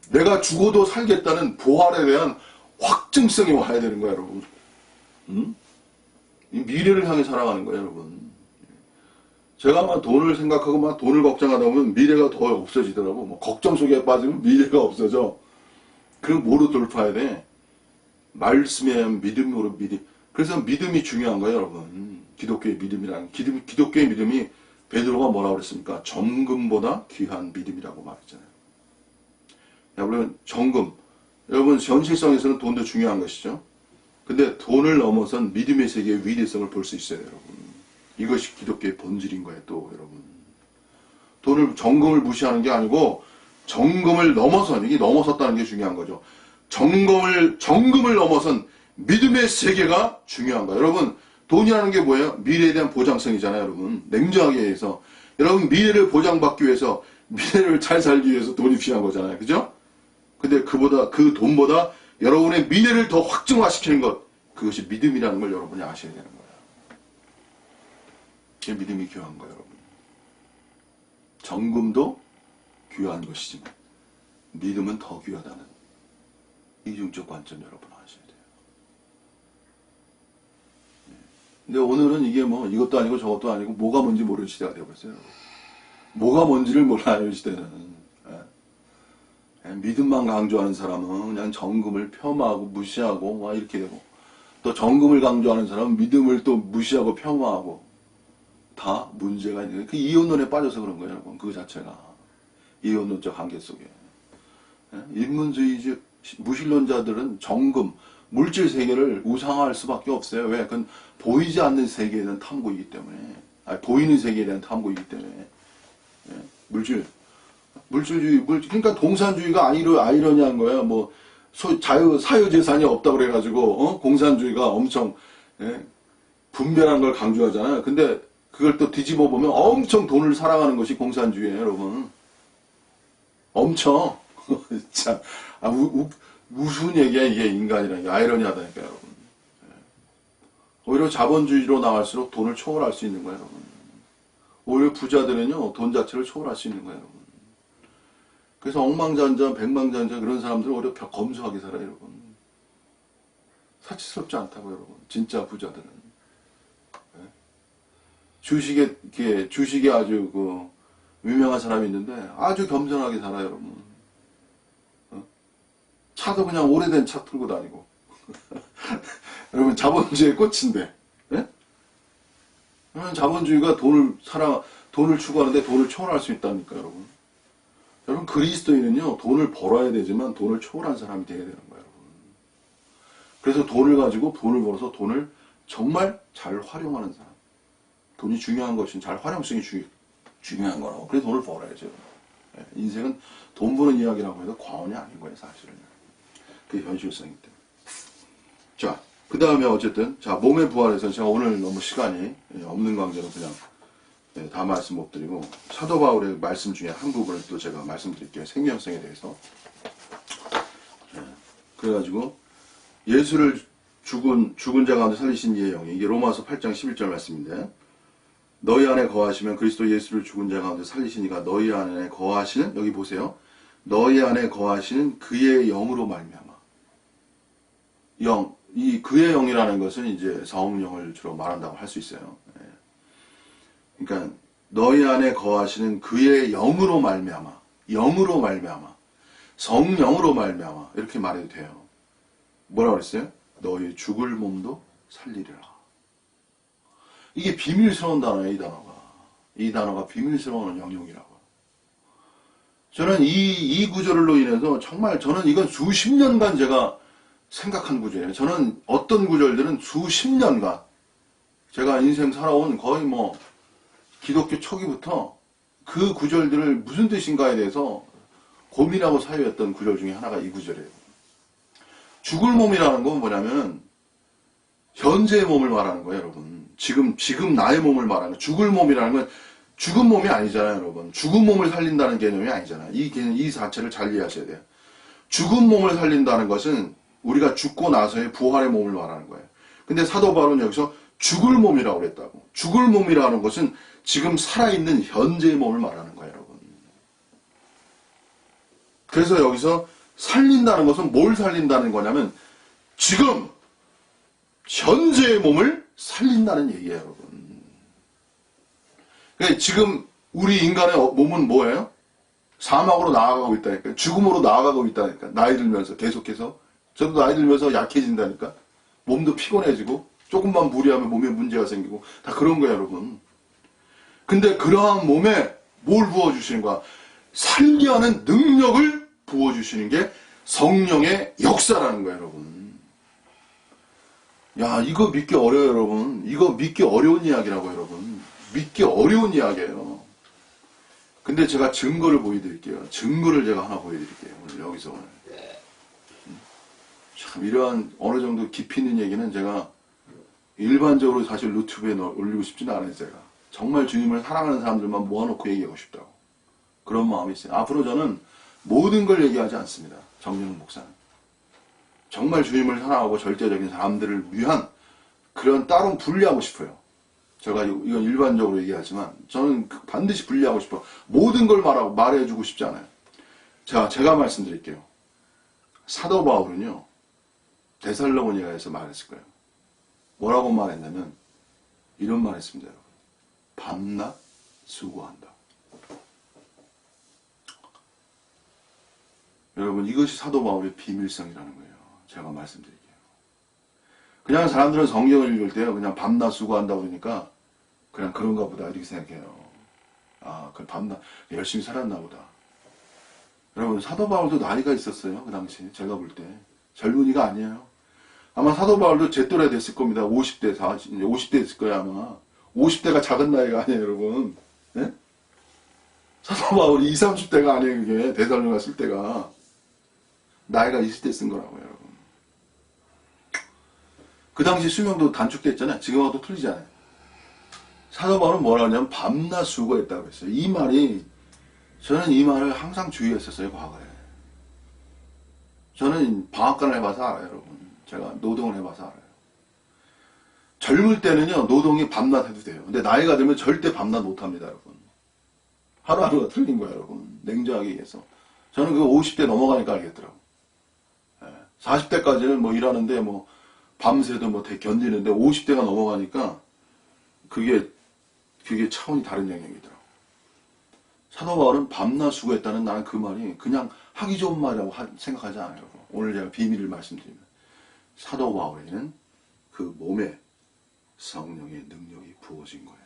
내가 죽어도 살겠다는 부활에 대한 확증성이 와야 되는 거예요, 여러분. 이 미래를 향해 살아가는 거예요, 여러분. 제가 막 돈을 생각하고 막 돈을 걱정하다 보면 미래가 더 없어지더라고. 뭐 걱정 속에 빠지면 미래가 없어져. 그럼 뭐로 돌파해야 돼? 말씀에 믿음으로 그래서 믿음이 중요한 거예요, 여러분. 기독교의 믿음이라는 기독교의 믿음이 베드로가 뭐라고 그랬습니까? 정금보다 귀한 믿음이라고 말했잖아요. 여러분, 정금. 여러분, 현실성에서는 돈도 중요한 것이죠. 근데 돈을 넘어선 믿음의 세계의 위대성을 볼 수 있어요, 여러분. 이것이 기독교의 본질인 거예요, 또, 여러분. 정금을 무시하는 게 아니고, 정금을 넘어선, 이게 넘어섰다는 게 중요한 거죠. 정금을 넘어선 믿음의 세계가 중요한 거예요. 여러분, 돈이라는 게 뭐예요? 미래에 대한 보장성이잖아요, 여러분. 냉정하게 해서. 여러분, 미래를 보장받기 위해서, 미래를 잘 살기 위해서 돈이 필요한 거잖아요. 그죠? 근데 그 돈보다 여러분의 미래를 더 확증화시키는 것, 그것이 믿음이라는 걸 여러분이 아셔야 되는 거예요. 그게 믿음이 귀한 거예요, 여러분. 정금도 귀한 것이지만, 믿음은 더 귀하다는 이중적 관점 여러분 아셔야 돼요. 근데 오늘은 이게 뭐 이것도 아니고 저것도 아니고 뭐가 뭔지 모르는 시대가 되어버렸어요. 뭐가 뭔지를 몰라요, 이 시대는. 믿음만 강조하는 사람은 그냥 정금을 폄하하고 무시하고 막 이렇게 되고, 또 정금을 강조하는 사람은 믿음을 또 무시하고 폄하하고, 다 문제가 있는 거예요. 그 이혼론에 빠져서 그런 거예요, 여러분. 그 자체가 이혼론적 한계 속에. 인문주의적 무신론자들은 정금, 물질 세계를 우상화할 수밖에 없어요. 왜? 그건 보이지 않는 세계에 대한 탐구이기 때문에, 보이는 세계에 대한 탐구이기 때문에. 물질주의, 그러니까 공산주의가 아이러니한 거예요. 뭐, 사유재산이 없다고 그래가지고, 공산주의가 엄청, 분별한 걸 강조하잖아요. 근데 그걸 또 뒤집어 보면 엄청 돈을 사랑하는 것이 공산주의예요, 여러분. 엄청. 참, 무슨 얘기야, 이게 인간이라는 게. 아이러니하다니까요, 여러분. 오히려 자본주의로 나갈수록 돈을 초월할 수 있는 거예요, 여러분. 오히려 부자들은요, 돈 자체를 초월할 수 있는 거예요, 여러분. 그래서 억만장자, 백만장자 그런 사람들은 오히려 검소하게 살아요, 여러분. 사치스럽지 않다고, 여러분. 진짜 부자들은. 주식에 아주 유명한 사람이 있는데 아주 겸손하게 살아요, 여러분. 차도 그냥 오래된 차 틀고 다니고. 여러분, 자본주의의 꽃인데. 자본주의가 돈을 추구하는데 돈을 초월할 수 있다니까, 여러분. 여러분, 그리스도인은요, 돈을 벌어야 되지만 돈을 초월한 사람이 되어야 되는 거예요, 여러분. 그래서 돈을 가지고 돈을 벌어서 돈을 정말 잘 활용하는 사람. 돈이 중요한 것은 잘 활용성이 중요한 거라고. 그래서 돈을 벌어야죠. 인생은 돈 버는 이야기라고 해도 과언이 아닌 거예요, 사실은. 그게 현실성이기 때문에. 자, 그 다음에 어쨌든, 몸의 부활에서 제가 오늘 너무 시간이 없는 관계로 그냥 다 말씀 못 드리고, 사도 바울의 말씀 중에 한 부분을 또 제가 말씀드릴게요. 생명성에 대해서. 그래가지고, 예수를 죽은 자 가운데 살리신 이의 영이, 이게 로마서 8장 11절 말씀인데, 너희 안에 거하시면 그리스도 예수를 죽은 자 가운데 살리신 이가 너희 안에 거하시는, 여기 보세요. 너희 안에 거하시는 그의 영으로 말미암아. 이 그의 영이라는 것은 이제 성령을 주로 말한다고 할 수 있어요. 그러니까 너희 안에 거하시는 그의 영으로 말미암아, 성령으로 말미암아 이렇게 말해도 돼요. 뭐라고 그랬어요? 너희 죽을 몸도 살리리라. 이게 비밀스러운 단어예요, 이 단어가 비밀스러운 영역이라고. 저는 이 구절로 인해서 정말 저는 이건 수십 년간 제가 생각한 구절이에요. 저는 어떤 구절들은 수십 년간 제가 인생 살아온 거의 기독교 초기부터 그 구절들을 무슨 뜻인가에 대해서 고민하고 사유했던 구절 중에 하나가 이 구절이에요. 죽을 몸이라는 건 뭐냐면 현재의 몸을 말하는 거예요, 여러분. 지금 나의 몸을 말하는 거예요. 죽을 몸이라는 건 죽은 몸이 아니잖아요, 여러분. 죽은 몸을 살린다는 개념이 아니잖아요. 이 자체를 잘 이해하셔야 돼요. 죽은 몸을 살린다는 것은 우리가 죽고 나서의 부활의 몸을 말하는 거예요. 근데 사도 바울은 여기서 죽을 몸이라고 그랬다고. 죽을 몸이라는 것은 지금 살아있는 현재의 몸을 말하는 거예요, 여러분. 그래서 여기서 살린다는 것은 뭘 살린다는 거냐면 지금 현재의 몸을 살린다는 얘기예요, 여러분. 그러니까 지금 우리 인간의 몸은 뭐예요? 사막으로 나아가고 있다니까. 죽음으로 나아가고 있다니까. 나이 들면서 계속해서. 저도 나이 들면서 약해진다니까. 몸도 피곤해지고 조금만 무리하면 몸에 문제가 생기고 다 그런 거예요, 여러분. 근데 그러한 몸에 뭘 부어주시는 거야? 살게 하는 능력을 부어주시는 게 성령의 역사라는 거예요, 여러분. 야, 이거 믿기 어려워요, 여러분. 이거 믿기 어려운 이야기라고, 여러분. 믿기 어려운 이야기예요. 근데 제가 증거를 보여드릴게요. 증거를 제가 하나 보여드릴게요. 오늘 여기서 오늘. 참 이러한 어느 정도 깊이 있는 얘기는 제가 일반적으로 사실 유튜브에 올리고 싶지는 않아요, 제가. 정말 주님을 사랑하는 사람들만 모아놓고 얘기하고 싶다고. 그런 마음이 있어요. 앞으로 저는 모든 걸 얘기하지 않습니다. 정윤훈 목사는. 정말 주님을 사랑하고 절대적인 사람들을 위한 그런 따로 분리하고 싶어요. 제가 이건 일반적으로 얘기하지만 저는 반드시 분리하고 싶어요. 모든 걸 말해주고 싶지 않아요. 자, 제가 말씀드릴게요. 사도 바울은요, 데살로니가에서 말했을 거예요. 뭐라고 말했냐면 이런 말 했습니다, 여러분. 밤낮 수고한다. 여러분, 이것이 사도 바울의 비밀성이라는 거예요. 제가 말씀드릴게요. 그냥 사람들은 성경을 읽을 때요, 그냥 밤낮 수고한다고 그러니까 그냥 그런가 보다 이렇게 생각해요. 아, 그 밤낮 열심히 살았나 보다. 여러분, 사도 바울도 나이가 있었어요. 그 당시에 제가 볼 때 젊은이가 아니에요. 아마 사도 바울도 제 또래 됐을 겁니다. 50대, 40, 50대 됐을 거예요, 아마. 50대가 작은 나이가 아니에요, 여러분. 네? 사도 바울이 20, 30대가 아니에요, 그게. 데살로니가 쓸 때가. 나이가 20대 쓴 거라고요, 여러분. 그 당시 수명도 단축됐잖아요. 지금하고도 틀리잖아요. 사도 바울은 뭐라 하냐면 밤낮 수고했다고 했어요. 이 말이, 저는 이 말을 항상 주의했었어요, 과거에. 저는 방앗간을 해봐서 알아요, 여러분. 제가 노동을 해봐서 알아요. 젊을 때는요, 노동이 밤낮 해도 돼요. 근데 나이가 들면 절대 밤낮 못합니다, 여러분. 하루하루가 틀린 거예요, 여러분. 냉정하게 얘기해서. 저는 그거 50대 넘어가니까 알겠더라고. 40대까지는 뭐 일하는데 뭐 밤새도 뭐 견디는데 50대가 넘어가니까 그게 차원이 다른 영역이더라고. 사도 바울은 밤낮 수고했다는 나는 그 말이 그냥 하기 좋은 말이라고 생각하지 않아요. 오늘 제가 비밀을 말씀드리면 사도 바울에는 그 몸에 성령의 능력이 부어진 거예요.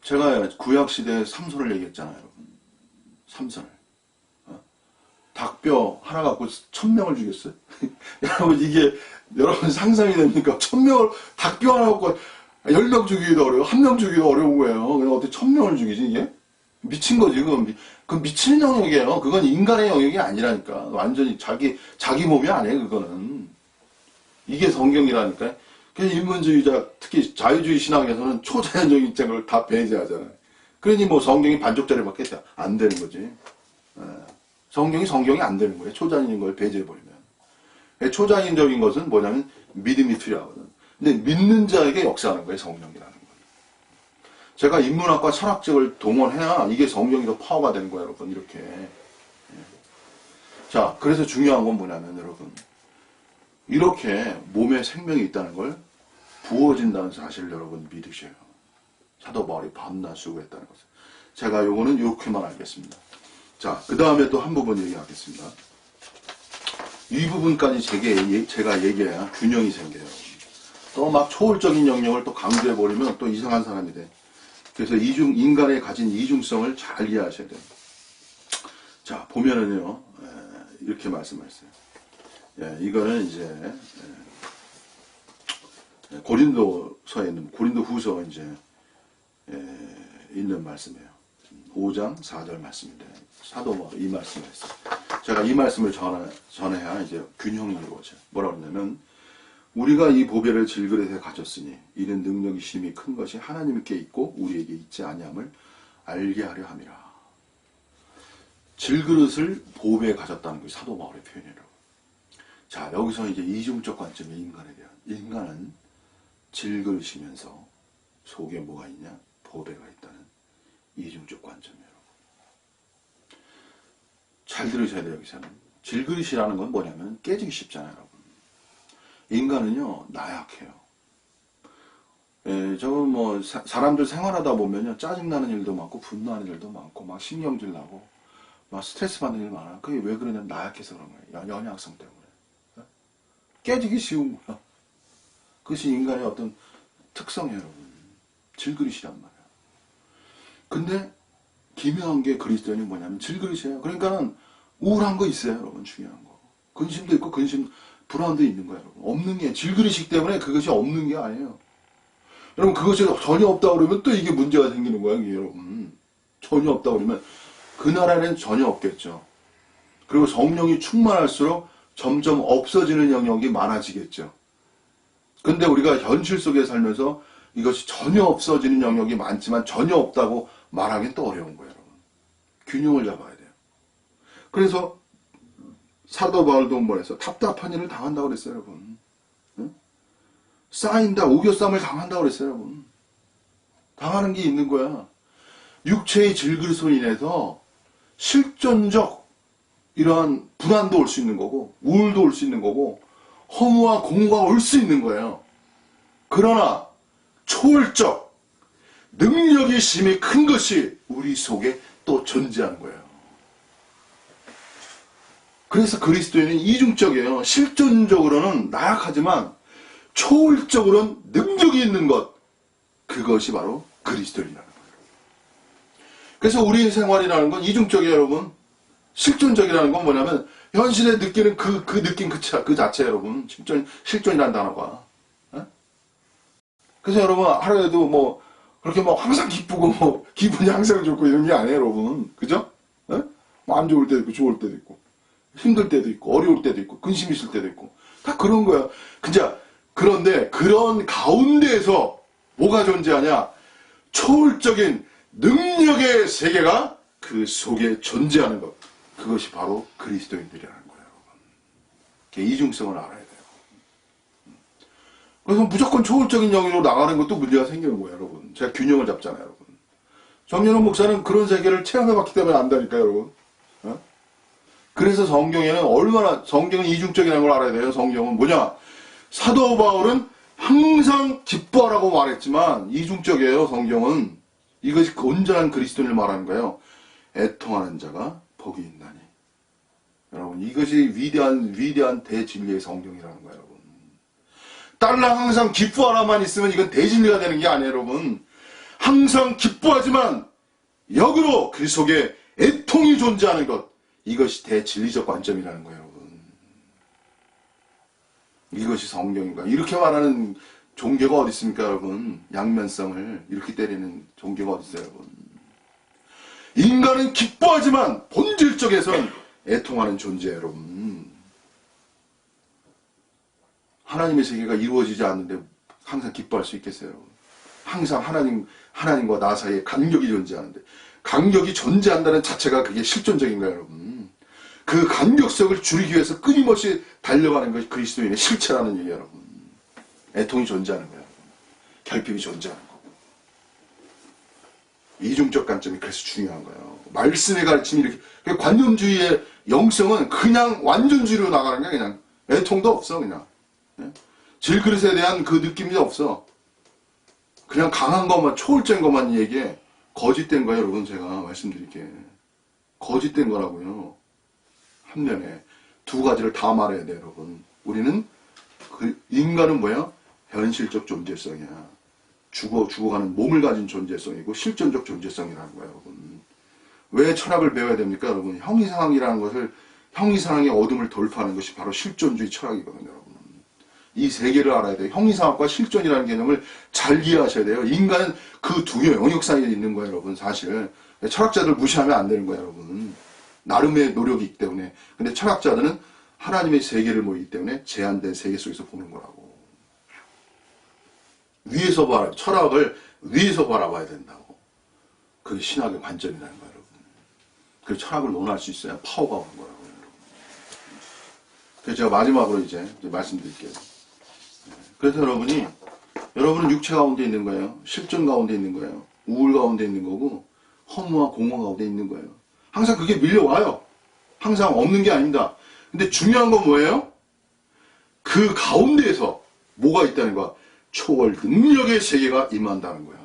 제가 구약시대에 삼손을 얘기했잖아요, 여러분. 삼손을. 닭뼈 하나 갖고 1000명을 죽였어요. 여러분, 이게 여러분 상상이 됩니까? 1000명을 닭뼈 하나 갖고 10명 죽이기도 어려워. 1명 죽이기도 어려운 거예요. 그냥 어떻게 1000명을 죽이지, 이게? 미친 거지, 그건. 그 미친 영역이에요. 그건 인간의 영역이 아니라니까. 완전히 자기 몸이 아니에요, 그거는. 이게 성경이라니까. 그래서 인본주의자, 특히 자유주의 신학에서는 초자연적인 걸 다 배제하잖아요. 그러니 뭐 성경이 반쪽짜리밖에 안 되는 거지. 성경이 안 되는 거예요. 초자연인 걸 배제해버리면. 초자연적인 것은 뭐냐면 믿음이 필요하거든. 근데 믿는 자에게 역사하는 거예요, 성령이라는 건. 제가 인문학과 철학적을 동원해야 이게 성경이 더 파워가 되는 거예요, 여러분. 이렇게. 자, 그래서 중요한 건 뭐냐면, 여러분. 이렇게 몸에 생명이 있다는 걸 부어진다는 사실을 여러분 믿으셔요. 사도 바울이 밤낮 수고했다는 것을. 제가 요거는 이렇게만 알겠습니다. 자, 그 다음에 또 한 부분 얘기하겠습니다. 이 부분까지 제가 얘기해야 균형이 생겨요. 또 막 초월적인 영역을 또 강조해버리면 또 이상한 사람이 돼. 그래서 인간의 가진 이중성을 잘 이해하셔야 돼요. 자, 보면은요, 이렇게 말씀하셨어요. 이거는 이제, 고린도서에 있는, 고린도후서 이제, 있는 말씀이에요. 5장 4절 말씀인데, 사도가 이 말씀을 했어요. 제가 이 말씀을 전해야 이제 균형이 이루어져요. 뭐라 그러냐면, 우리가 이 보배를 질그릇에 가졌으니 이는 능력이 심히 큰 것이 하나님께 있고 우리에게 있지 아니함을 알게 하려 함이라. 질그릇을 보배에 가졌다는 것이 사도 바울의 표현이라고. 자, 여기서 이제 이중적 관점의 인간에 대한, 인간은 질그릇이면서 속에 뭐가 있냐? 보배가 있다는 이중적 관점이에요. 잘 들으셔야 돼요. 여기서는 질그릇이라는 건 뭐냐면 깨지기 쉽잖아요, 여러분. 인간은요 나약해요. 예, 저건 뭐 사람들 생활하다 보면요 짜증나는 일도 많고 분노하는 일도 많고 막 신경질 나고 막 스트레스 받는 일 많아요. 그게 왜 그러냐면 나약해서 그런 거예요. 연약성 때문에. 예? 깨지기 쉬운 거야. 그것이 인간의 어떤 특성이에요, 여러분. 질그릇이란 말이에요. 근데 기묘한 게 그리스도인이 뭐냐면 질그릇이에요. 그러니까는 우울한 거 있어요, 여러분. 중요한 거. 근심도 있고 불안도 있는 거예요, 여러분. 없는 게 질그릇이기 때문에 그것이 없는 게 아니에요. 여러분 그것이 전혀 없다 그러면 또 이게 문제가 생기는 거예요, 이게 여러분. 전혀 없다 그러면 그 나라에는 전혀 없겠죠. 그리고 성령이 충만할수록 점점 없어지는 영역이 많아지겠죠. 근데 우리가 현실 속에 살면서 이것이 전혀 없어지는 영역이 많지만 전혀 없다고 말하기는 또 어려운 거예요, 여러분. 균형을 잡아야 돼요. 그래서 사도 바울도 뭐랬어? 답답한 일을 당한다고 그랬어요, 여러분. 응? 쌓인다, 우겨쌈을 당한다고 그랬어요, 여러분. 당하는 게 있는 거야. 육체의 질그릇으로 인해서 실존적 이러한 불안도 올 수 있는 거고, 우울도 올 수 있는 거고, 허무와 공고가 올 수 있는 거예요. 그러나 초월적 능력이 심히 큰 것이 우리 속에 또 존재하는 거예요. 그래서 그리스도인은 이중적이에요. 실존적으로는 나약하지만 초월적으로는 능력이 있는 것. 그것이 바로 그리스도인이라는 거예요. 그래서 우리의 생활이라는 건 이중적이에요, 여러분. 실존적이라는 건 뭐냐면 현실에 느끼는 그 느낌 그 자체, 여러분. 실존이라는 단어가. 그래서 여러분 하루에도 뭐 그렇게 뭐 항상 기쁘고 뭐 기분이 항상 좋고 이런 게 아니에요, 여러분. 그죠? 뭐 안 좋을 때도 있고 좋을 때도 있고 힘들 때도 있고 어려울 때도 있고 근심 있을 때도 있고 다 그런 거야. 그런데 그런 가운데에서 뭐가 존재하냐? 초월적인 능력의 세계가 그 속에 존재하는 것. 그것이 바로 그리스도인들이라는 거예요, 여러분. 이중성을 알아야 돼요. 그래서 무조건 초월적인 영역으로 나가는 것도 문제가 생기는 거예요, 여러분. 제가 균형을 잡잖아요, 여러분. 정연호 목사는 그런 세계를 체험해봤기 때문에 안다니까요, 여러분. 그래서 성경은 이중적이라는 걸 알아야 돼요. 성경은 뭐냐? 사도 바울은 항상 기뻐하라고 말했지만 이중적이에요, 성경은. 이것이 온전한 그리스도인을 말하는 거예요. 애통하는 자가 복이 있나니. 여러분, 이것이 위대한 대진리의 성경이라는 거예요, 여러분. 딸랑 항상 기뻐하라만 있으면 이건 대진리가 되는 게 아니에요, 여러분. 항상 기뻐하지만 역으로 그 속에 애통이 존재하는 것. 이것이 대진리적 관점이라는 거예요, 여러분. 이것이 성경인가. 이렇게 말하는 종교가 어디 있습니까, 여러분? 양면성을 이렇게 때리는 종교가 어디 있어요, 여러분? 인간은 기뻐하지만 본질적에선 애통하는 존재예요, 여러분. 하나님의 세계가 이루어지지 않는데 항상 기뻐할 수 있겠어요, 여러분? 항상 하나님과 나 사이에 간격이 존재하는데 간격이 존재한다는 자체가 그게 실존적인 거예요, 여러분. 그 간격성을 줄이기 위해서 끊임없이 달려가는 것이 그리스도인의 실체라는 얘기예요, 여러분. 애통이 존재하는 거예요, 여러분. 결핍이 존재하는 거고. 이중적 관점이 그래서 중요한 거예요. 말씀의 가르침이 이렇게 관념주의의 영성은 그냥 완전주의로 나가는 게 그냥 애통도 없어, 그냥. 질그릇에 대한 그 느낌이 없어. 그냥 강한 것만, 초월적인 것만 얘기해. 거짓된 거예요, 여러분. 제가 말씀드릴게. 거짓된 거라고요. 한면에 두 가지를 다 말해야 돼요, 여러분. 우리는 인간은 뭐야? 현실적 존재성이야. 죽어가는 몸을 가진 존재성이고 실존적 존재성이라는 거예요, 여러분. 왜 철학을 배워야 됩니까, 여러분? 형이상학이라는 것을, 형이상학의 어둠을 돌파하는 것이 바로 실존주의 철학이거든요, 여러분. 이 세계를 알아야 돼요. 형이상학과 실존이라는 개념을 잘 이해하셔야 돼요. 인간은 그 두 영역 사이에 있는 거예요, 여러분. 사실 철학자들 무시하면 안 되는 거예요, 여러분. 나름의 노력이 있기 때문에. 근데 철학자들은 하나님의 세계를 모이기 때문에 제한된 세계 속에서 보는 거라고. 위에서 철학을 위에서 바라봐야 된다고. 그게 신학의 관점이라는 거예요, 여러분. 그래서 철학을 논할 수 있어야 파워가 오는 거라고요, 여러분. 그래서 제가 마지막으로 이제 말씀드릴게요. 그래서 여러분은 육체 가운데 있는 거예요. 실존 가운데 있는 거예요. 우울 가운데 있는 거고, 허무와 공허 가운데 있는 거예요. 항상 그게 밀려와요. 항상 없는 게 아닙니다. 근데 중요한 건 뭐예요? 그 가운데에서 뭐가 있다는 거야? 초월 능력의 세계가 임한다는 거야.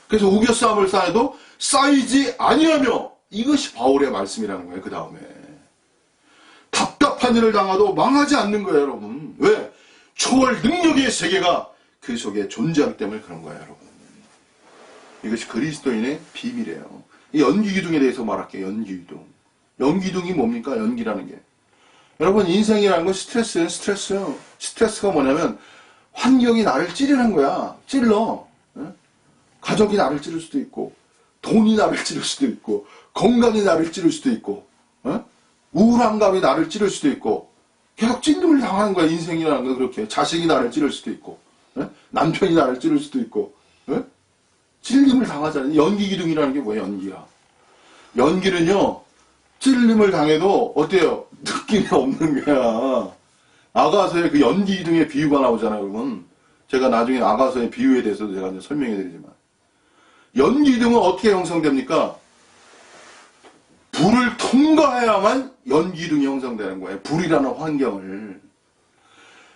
그래서 우겨싸움을 쌓아도 쌓이지 아니하며, 이것이 바울의 말씀이라는 거예요. 그 다음에 답답한 일을 당하도 망하지 않는 거예요, 여러분. 왜? 초월 능력의 세계가 그 속에 존재하기 때문에 그런 거예요, 여러분. 이것이 그리스도인의 비밀이에요. 이 연기기둥에 대해서 말할게요. 연기기둥. 연기기둥이 뭡니까? 연기라는 게. 여러분, 인생이라는 건 스트레스예요. 스트레스가 뭐냐면 환경이 나를 찌르는 거야. 찔러. 가족이 나를 찌를 수도 있고, 돈이 나를 찌를 수도 있고, 건강이 나를 찌를 수도 있고, 우울함감이 나를 찌를 수도 있고, 계속 찔림을 당하는 거야. 인생이라는 건 그렇게. 자식이 나를 찌를 수도 있고, 남편이 나를 찌를 수도 있고, 찔림을 당하잖아요. 연기기둥이라는 게 뭐예요? 연기야. 연기는요, 찔림을 당해도 어때요? 느낌이 없는 거야. 아가서의 그 연기기둥의 비유가 나오잖아요, 여러분. 제가 나중에 아가서의 비유에 대해서도 제가 이제 설명해 드리지만. 연기기둥은 어떻게 형성됩니까? 불을 통과해야만 연기기둥이 형성되는 거예요. 불이라는 환경을.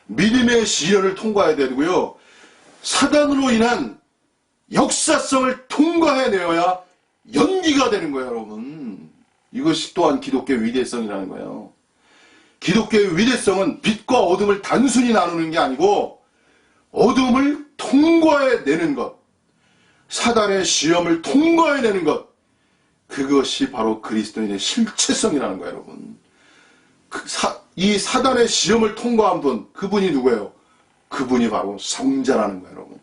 믿음의 시련을 통과해야 되고요. 사단으로 인한 역사성을 통과해내어야 연기가 되는 거예요, 여러분. 이것이 또한 기독교의 위대성이라는 거예요. 기독교의 위대성은 빛과 어둠을 단순히 나누는 게 아니고 어둠을 통과해내는 것, 사단의 시험을 통과해내는 것, 그것이 바로 그리스도인의 실체성이라는 거예요, 여러분. 이 사단의 시험을 통과한 분, 그분이 누구예요? 그분이 바로 성자라는 거예요, 여러분.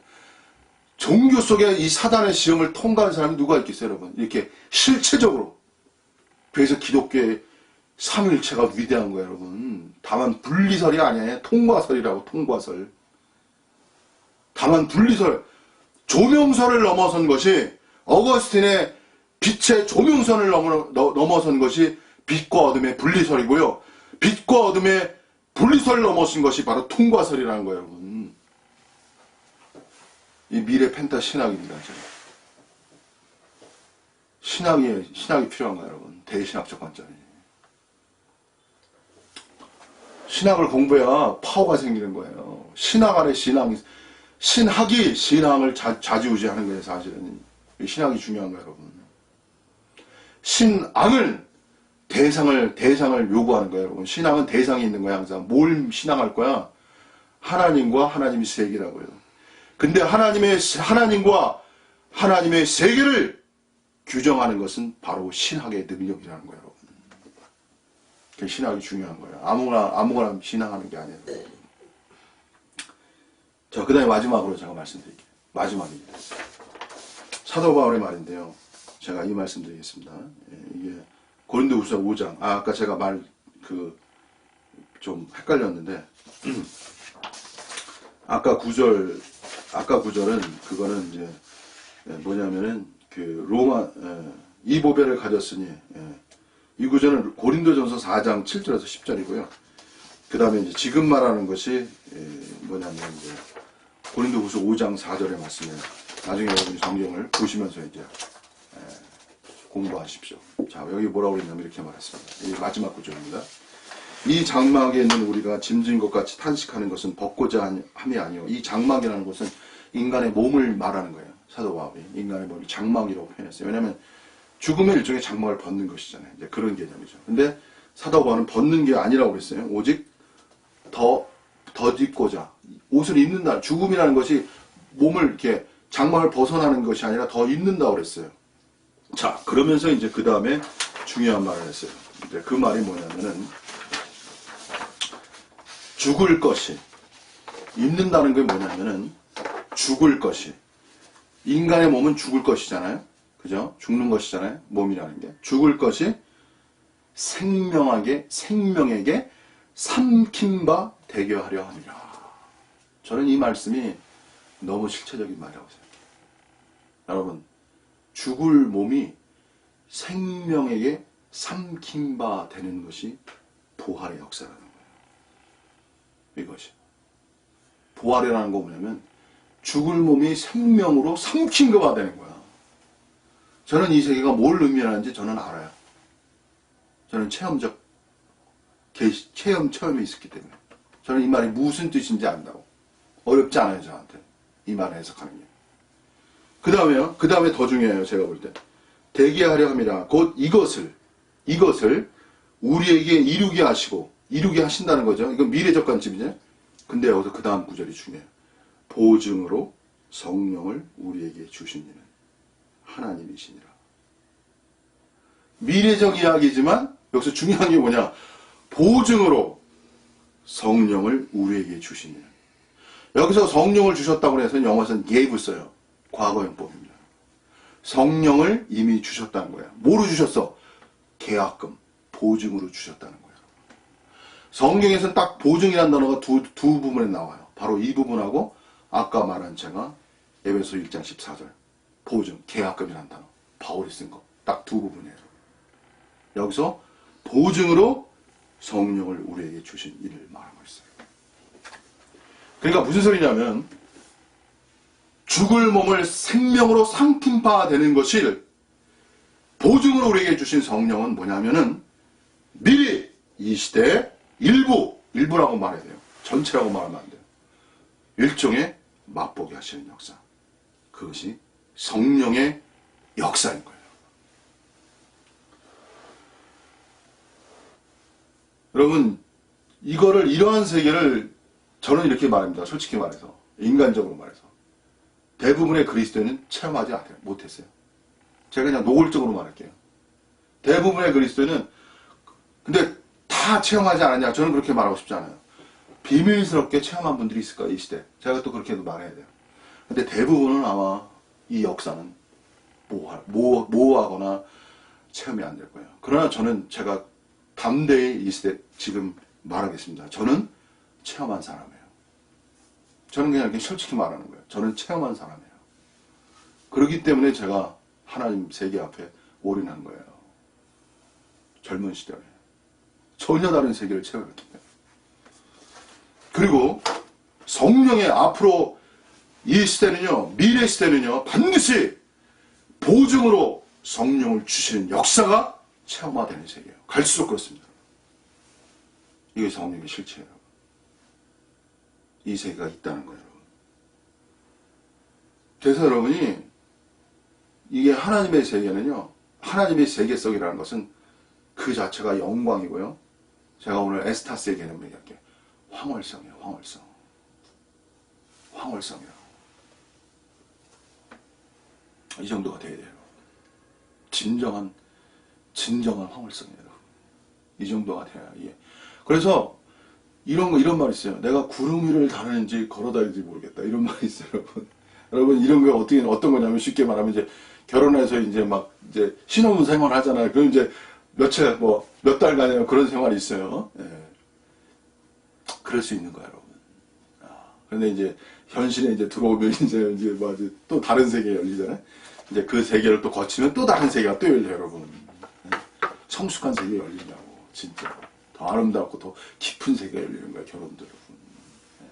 종교 속에 이 사단의 시험을 통과한 사람이 누가 있겠어요, 여러분? 이렇게 실체적으로. 그래서 기독교의 삼위일체가 위대한 거예요, 여러분. 다만 분리설이 아니에요. 통과설이라고, 통과설. 다만 분리설. 조명설을 넘어선 것이, 어거스틴의 빛의 조명선을 넘어선 것이 빛과 어둠의 분리설이고요. 빛과 어둠의 분리설을 넘어선 것이 바로 통과설이라는 거예요, 여러분. 이 미래 펜타 신학입니다. 신학이 필요한가요, 여러분? 대신학적 관점이. 신학을 공부해야 파워가 생기는 거예요. 신학 안에 신학이 신앙을 좌지우지하는 거예요, 사실은. 신학이 중요한 거예요, 여러분. 신앙을, 대상을 요구하는 거예요, 여러분. 신앙은 대상이 있는 거야, 항상. 뭘 신앙할 거야? 하나님과 하나님의 세계라고요. 근데 하나님과 하나님의 세계를 규정하는 것은 바로 신학의 능력이라는 거예요, 여러분. 그 신학이 중요한 거예요. 아무거나 신앙하는 게 아니에요. 자, 그 다음에 마지막으로 제가 말씀드릴게요. 마지막입니다. 사도 바울의 말인데요. 제가 이 말씀 드리겠습니다. 이게 고린도후서 5장. 아까 제가 좀 헷갈렸는데, 아까 구절은 그거는 이제 뭐냐면은 이 보배를 가졌으니, 이 구절은 고린도전서 4장 7절에서 10절이고요. 그 다음에 이제 지금 말하는 것이 뭐냐면 이제 고린도후서 5장 4절의 말씀이에요. 나중에 여러분이 성경을 보시면서 이제 공부하십시오. 자, 여기 뭐라고 그랬냐면 이렇게 말했습니다. 이 마지막 구절입니다. 이 장막에 있는 우리가 짐진 것 같이 탄식하는 것은 벗고자 함이 아니요. 이 장막이라는 것은 인간의 몸을 말하는 거예요. 사도 바울이 인간의 몸을 장막이라고 표현했어요. 왜냐하면 죽음의 일종의 장막을 벗는 것이잖아요. 이제 그런 개념이죠. 근데 사도 바울은 벗는 게 아니라고 그랬어요. 오직 더 입고자, 옷을 입는다. 죽음이라는 것이 몸을 이렇게 장막을 벗어나는 것이 아니라 더 입는다고 그랬어요. 자, 그러면서 이제 그 다음에 중요한 말을 했어요. 이제 그 말이 뭐냐면은 죽을 것이, 입는다는 게 뭐냐면은 죽을 것이, 인간의 몸은 죽을 것이잖아요. 그죠? 죽는 것이잖아요. 몸이라는 게. 죽을 것이 생명에게 삼킨 바 되게 하려 하니라. 저는 이 말씀이 너무 실체적인 말이라고 생각해요. 여러분, 죽을 몸이 생명에게 삼킨 바 되는 것이 부활의 역사라는 거예요. 이것이. 부활이라는 거 뭐냐면 죽을 몸이 생명으로 삼킨 바 되는 거야. 저는 이 세계가 뭘 의미하는지 저는 알아요. 저는 체험이 있었기 때문에. 저는 이 말이 무슨 뜻인지 안다고. 어렵지 않아요, 저한테. 이 말을 해석하는 게. 그 다음에 더 중요해요, 제가 볼 때. 대기하려 함이라. 곧 이것을 우리에게 이루게 하시고, 이루게 하신다는 거죠. 이건 미래적 관점이죠. 근데 여기서 그 다음 구절이 중요해요. 보증으로 성령을 우리에게 주신 이는 하나님이시니라. 미래적 이야기지만 여기서 중요한 게 뭐냐? 보증으로 성령을 우리에게 주신 이는. 여기서 성령을 주셨다고 해서 영어에서는 gave를 써요. 과거형법입니다. 성령을 이미 주셨다는 거야. 뭐로 주셨어? 계약금, 보증으로 주셨다는 거야. 성경에서는 딱 보증이라는 단어가 두 부분에 나와요. 바로 이 부분하고 아까 말한 제가 에베소 1장 14절 보증, 계약금이라는 단어 바울이 쓴 거 딱 두 부분이에요. 여기서 보증으로 성령을 우리에게 주신 일을 말하고 있어요. 그러니까 무슨 소리냐면 죽을 몸을 생명으로 삼킨 바 되는 것을 보증으로 우리에게 주신 성령은 뭐냐면은 미리 이 시대의 일부라고 말해야 돼요. 전체라고 말하면 안 돼요. 일종의 맛보게 하시는 역사. 그것이 성령의 역사인 거예요. 여러분, 이러한 세계를 저는 이렇게 말합니다. 솔직히 말해서. 인간적으로 말해서. 대부분의 그리스도인은 체험하지 못했어요. 제가 그냥 노골적으로 말할게요. 대부분의 그리스도인은 근데 다 체험하지 않았냐? 저는 그렇게 말하고 싶지 않아요. 비밀스럽게 체험한 분들이 있을 거예요, 이 시대. 제가 또 그렇게도 말해야 돼요. 근데 대부분은 아마 이 역사는 모호하거나 체험이 안 될 거예요. 그러나 제가 담대히 이 시대 지금 말하겠습니다. 저는 체험한 사람이에요. 저는 그냥 이렇게 솔직히 말하는 거예요. 저는 체험한 사람이에요. 그렇기 때문에 제가 하나님 세계 앞에 올인한 거예요. 젊은 시절에. 전혀 다른 세계를 체험했기 때문에. 그리고 성령의 앞으로 이 시대는요, 미래 시대는요, 반드시 보증으로 성령을 주시는 역사가 체험화되는 세계예요. 갈수록 그렇습니다. 이게 성령의 실체예요. 이 세계가 있다는 거예요, 여러분. 그래서 여러분이 이게 하나님의 세계는요, 하나님의 세계성이라는 것은 그 자체가 영광이고요. 제가 오늘 에스타스의 개념을 얘기할게요. 황홀성이에요, 황홀성. 황홀성이라고. 이 정도가 돼야 돼요. 진정한 황홀성이에요. 이 정도가 돼야, 예. 그래서 이런 말이 있어요. 내가 구름 위를 다니는지 걸어다니는지 모르겠다. 이런 말이 있어요, 여러분. 여러분, 이런 게 어떤 거냐면 쉽게 말하면 이제 결혼해서 이제 신혼 생활 하잖아요. 그럼 이제 몇 달간이나 그런 생활이 있어요. 예. 그럴 수 있는 거야, 여러분. 그런데 이제 현실에 이제 들어오면 이제 또 다른 세계 열리잖아요. 이제 그 세계를 또 거치면 또 다른 세계가 또 열려요, 여러분. 예. 성숙한 세계 열린다고, 진짜. 더 아름답고 더 깊은 세계가 열리는 거야, 결혼도, 여러분. 예.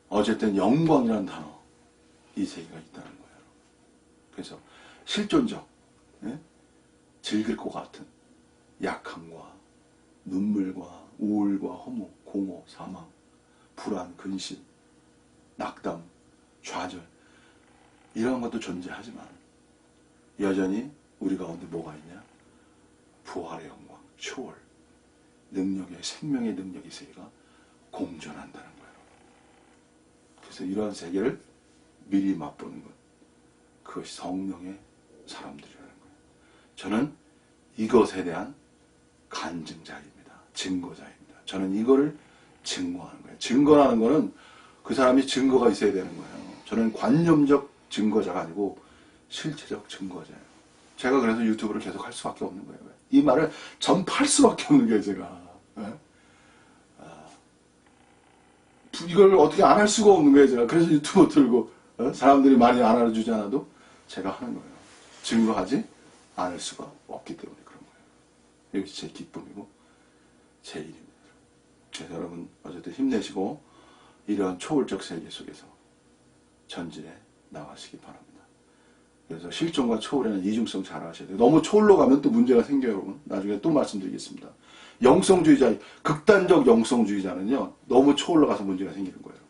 어쨌든 영광이라는 단어, 이 세계가 있다는 거예요. 그래서 실존적, 예? 즐길 것 같은 약함과 눈물과 우울과 허무, 공허, 사망, 불안, 근심, 낙담, 좌절 이런 것도 존재하지만 여전히 우리 가운데 뭐가 있냐? 부활의 영광, 초월, 능력의 생명의 능력의 세계가 공존한다는 거예요. 그래서 이러한 세계를 미리 맛보는 것, 그것이 성령의 사람들이라는 거예요. 저는 이것에 대한 간증자입니다. 증거자입니다. 저는 이거를 증거하는 거예요. 증거라는 거는 그 사람이 증거가 있어야 되는 거예요. 저는 관념적 증거자가 아니고 실체적 증거자예요. 제가 그래서 유튜브를 계속 할 수밖에 없는 거예요. 이 말을 전파할 수밖에 없는 거예요, 제가. 이걸 어떻게 안 할 수가 없는 거예요, 제가. 그래서 유튜브 들고, 사람들이 많이 안 알아주지 않아도 제가 하는 거예요. 증거하지 않을 수가 없기 때문에 그런 거예요. 이것이 제 기쁨이고, 제 일입니다. 그래서 여러분, 어쨌든 힘내시고, 이러한 초월적 세계 속에서 전진해 나가시기 바랍니다. 그래서 실존과 초월에는 이중성 잘 아셔야 돼요. 너무 초월로 가면 또 문제가 생겨요, 여러분. 나중에 또 말씀드리겠습니다. 영성주의자, 극단적 영성주의자는요, 너무 초월로 가서 문제가 생기는 거예요.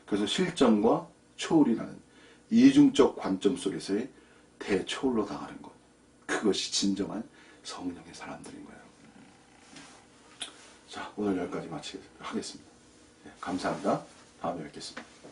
그래서 실전과 초월이라는 이중적 관점 속에서의 대초월로 나가는 것. 그것이 진정한 성령의 사람들인 거예요. 자, 오늘 여기까지 마치겠습니다. 감사합니다. 다음에 뵙겠습니다.